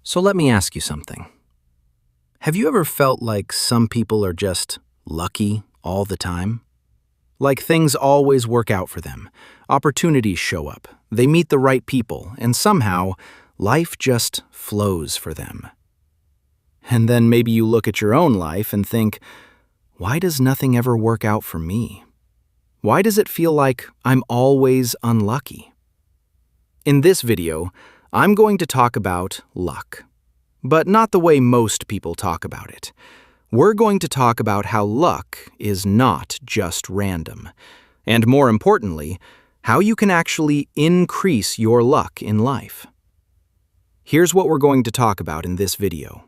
So let me ask you something. Have you ever felt like some people are just lucky all the time? Like things always work out for them, opportunities show up, they meet the right people, and somehow life just flows for them. And then maybe you look at your own life and think, why does nothing ever work out for me? Why does it feel like I'm always unlucky? In this video, I'm going to talk about luck, but not the way most people talk about it. We're going to talk about how luck is not just random, and more importantly, how you can actually increase your luck in life. Here's what we're going to talk about in this video: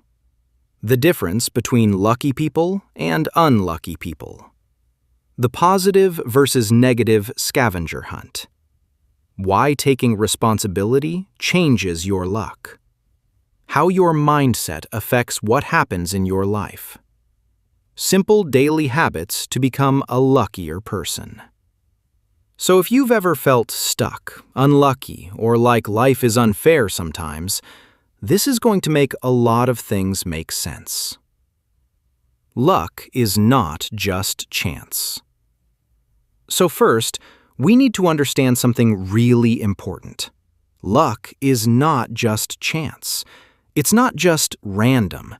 the difference between lucky people and unlucky people, the positive versus negative scavenger hunt, why taking responsibility changes your luck, how your mindset affects what happens in your life, simple daily habits to become a luckier person. So if you've ever felt stuck, unlucky, or like life is unfair sometimes, this is going to make a lot of things make sense. Luck is not just chance. So first, we need to understand something really important. Luck is not just chance. It's not just random.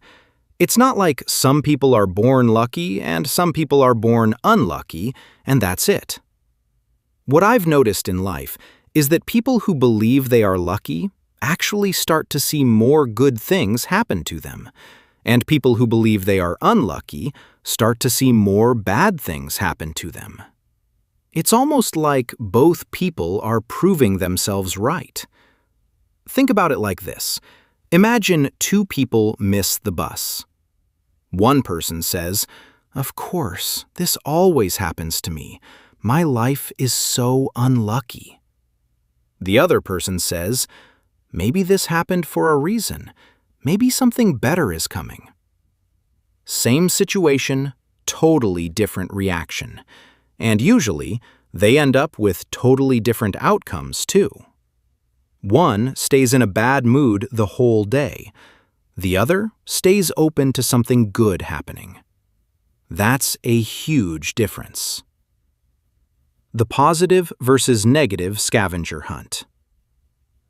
It's not like some people are born lucky and some people are born unlucky, and that's it. What I've noticed in life is that people who believe they are lucky actually start to see more good things happen to them, and people who believe they are unlucky start to see more bad things happen to them. It's almost like both people are proving themselves right. Think about it like this. Imagine two people miss the bus. One person says, "Of course, this always happens to me. My life is so unlucky." The other person says, "Maybe this happened for a reason. Maybe something better is coming." Same situation, totally different reaction. And usually, they end up with totally different outcomes, too. One stays in a bad mood the whole day. The other stays open to something good happening. That's a huge difference. The positive versus negative scavenger hunt.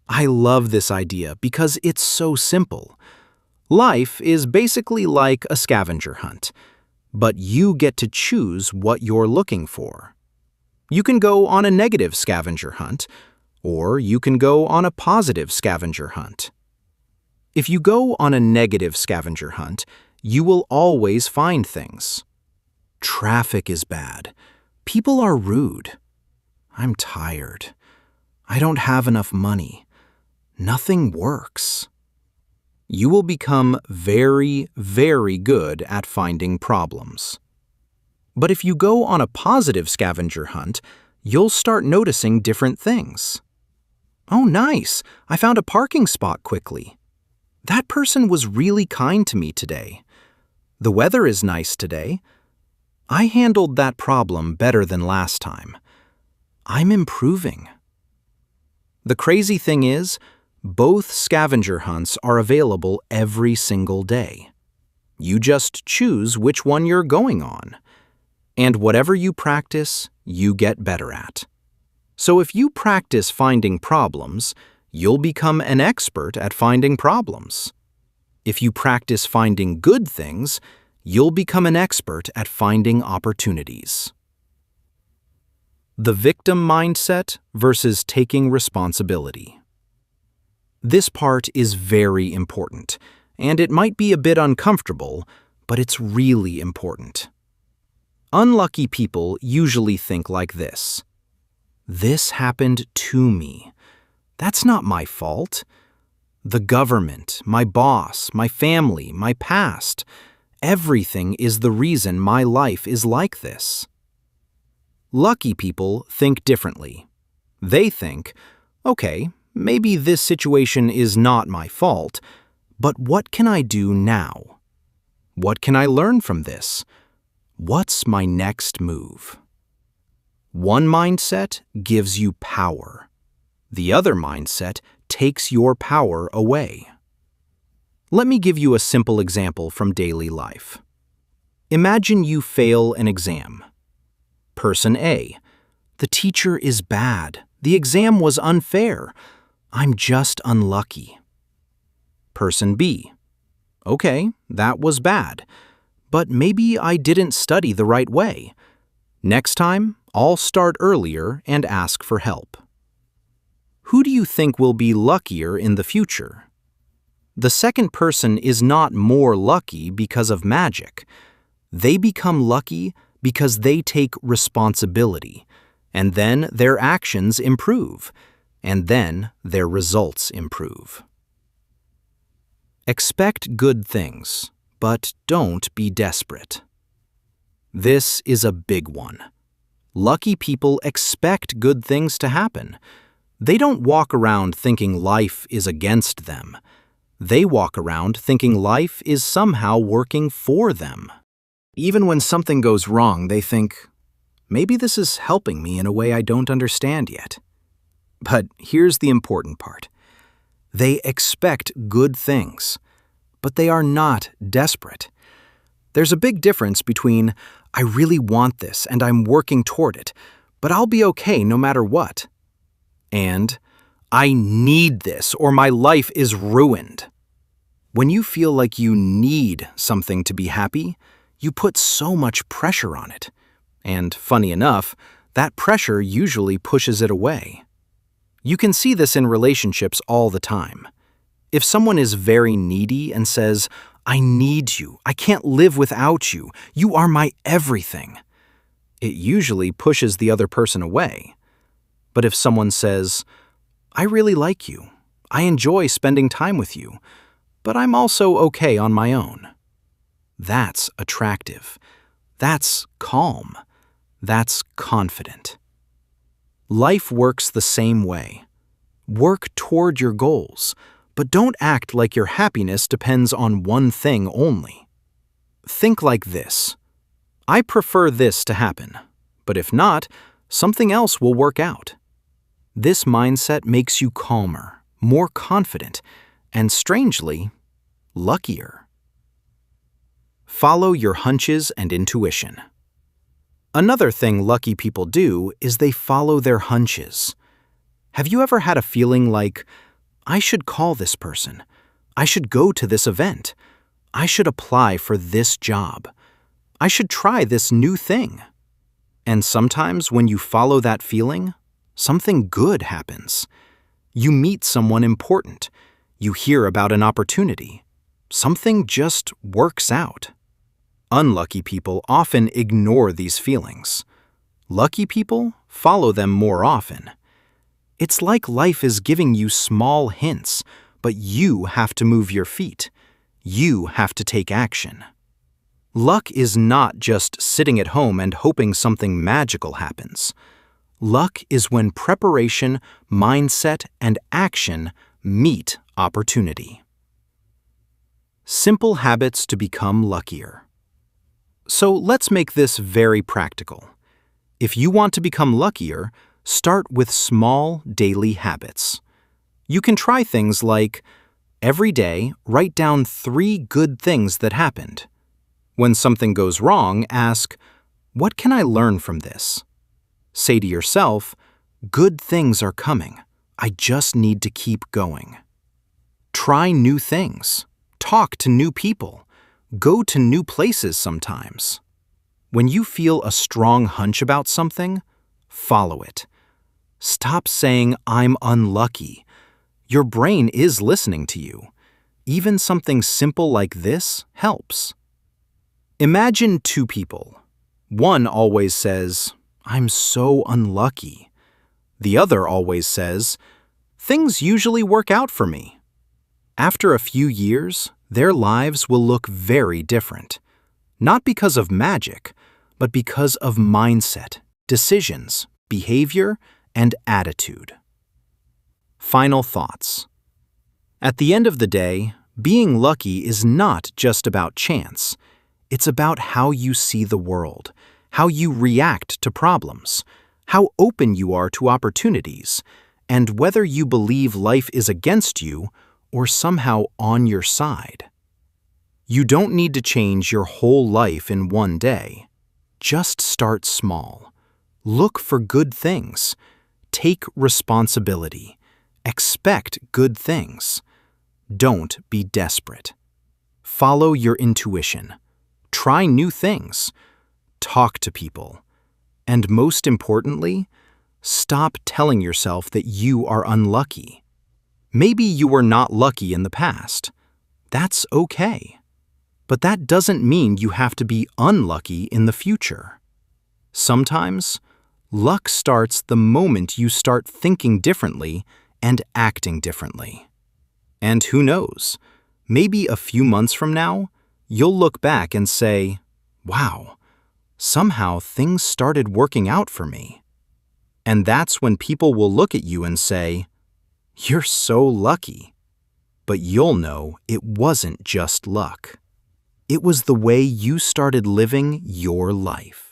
I love this idea because it's so simple. Life is basically like a scavenger hunt, but you get to choose what you're looking for. You can go on a negative scavenger hunt, or you can go on a positive scavenger hunt. If you go on a negative scavenger hunt, you will always find things. Traffic is bad. People are rude. I'm tired. I don't have enough money. Nothing works. You will become very, very good at finding problems. But if you go on a positive scavenger hunt, you'll start noticing different things. Oh, nice! I found a parking spot quickly. That person was really kind to me today. The weather is nice today. I handled that problem better than last time. I'm improving. The crazy thing is, both scavenger hunts are available every single day. You just choose which one you're going on. And whatever you practice, you get better at. So if you practice finding problems, you'll become an expert at finding problems. If you practice finding good things, you'll become an expert at finding opportunities. The victim mindset versus taking responsibility. This part is very important, and it might be a bit uncomfortable, but it's really important. Unlucky people usually think like this: "This happened to me. That's not my fault. The government, my boss, my family, my past, everything is the reason my life is like this." Lucky people think differently. They think, okay, maybe this situation is not my fault, but what can I do now? What can I learn from this? What's my next move? One mindset gives you power. The other mindset takes your power away. Let me give you a simple example from daily life. Imagine you fail an exam. Person A: the teacher is bad. The exam was unfair. I'm just unlucky. Person B: okay, that was bad, but maybe I didn't study the right way. Next time, I'll start earlier and ask for help. Who do you think will be luckier in the future? The second person is not more lucky because of magic. They become lucky because they take responsibility, and then their actions improve, and then their results improve. Expect good things, but don't be desperate. This is a big one. Lucky people expect good things to happen. They don't walk around thinking life is against them. They walk around thinking life is somehow working for them. Even when something goes wrong, they think, maybe this is helping me in a way I don't understand yet. But here's the important part. They expect good things, but they are not desperate. There's a big difference between, I really want this and I'm working toward it, but I'll be okay no matter what, and I need this or my life is ruined. When you feel like you need something to be happy, you put so much pressure on it. And funny enough, that pressure usually pushes it away. You can see this in relationships all the time. If someone is very needy and says, I need you, I can't live without you, you are my everything, it usually pushes the other person away. But if someone says, I really like you, I enjoy spending time with you, but I'm also okay on my own, that's attractive. That's calm. That's confident. Life works the same way. Work toward your goals, but don't act like your happiness depends on one thing only. Think like this. I prefer this to happen, but if not, something else will work out. This mindset makes you calmer, more confident, and strangely, luckier. Follow your hunches and intuition. Another thing lucky people do is they follow their hunches. Have you ever had a feeling like, I should call this person, I should go to this event, I should apply for this job, I should try this new thing? And sometimes when you follow that feeling, something good happens. You meet someone important, you hear about an opportunity, something just works out. Unlucky people often ignore these feelings. Lucky people follow them more often. It's like life is giving you small hints, but you have to move your feet. You have to take action. Luck is not just sitting at home and hoping something magical happens. Luck is when preparation, mindset, and action meet opportunity. Simple habits to become luckier. So let's make this very practical. If you want to become luckier, start with small daily habits. You can try things like, every day, write down 3 good things that happened. When something goes wrong, ask, what can I learn from this? Say to yourself, good things are coming. I just need to keep going. Try new things. Talk to new people. Go to new places sometimes. When you feel a strong hunch about something, follow it. Stop saying, I'm unlucky. Your brain is listening to you. Even something simple like this helps. Imagine 2 people. One always says, I'm so unlucky. The other always says, things usually work out for me. After a few years, their lives will look very different. Not because of magic, but because of mindset, decisions, behavior, and attitude. Final thoughts. At the end of the day, being lucky is not just about chance. It's about how you see the world, how you react to problems, how open you are to opportunities, and whether you believe life is against you or somehow on your side. You don't need to change your whole life in one day. Just start small. Look for good things. Take responsibility. Expect good things. Don't be desperate. Follow your intuition. Try new things. Talk to people. And most importantly, stop telling yourself that you are unlucky. Maybe you were not lucky in the past. That's okay. But that doesn't mean you have to be unlucky in the future. Sometimes, luck starts the moment you start thinking differently and acting differently. And who knows, maybe a few months from now, you'll look back and say, wow, somehow things started working out for me. And that's when people will look at you and say, you're so lucky. But you'll know it wasn't just luck. It was the way you started living your life.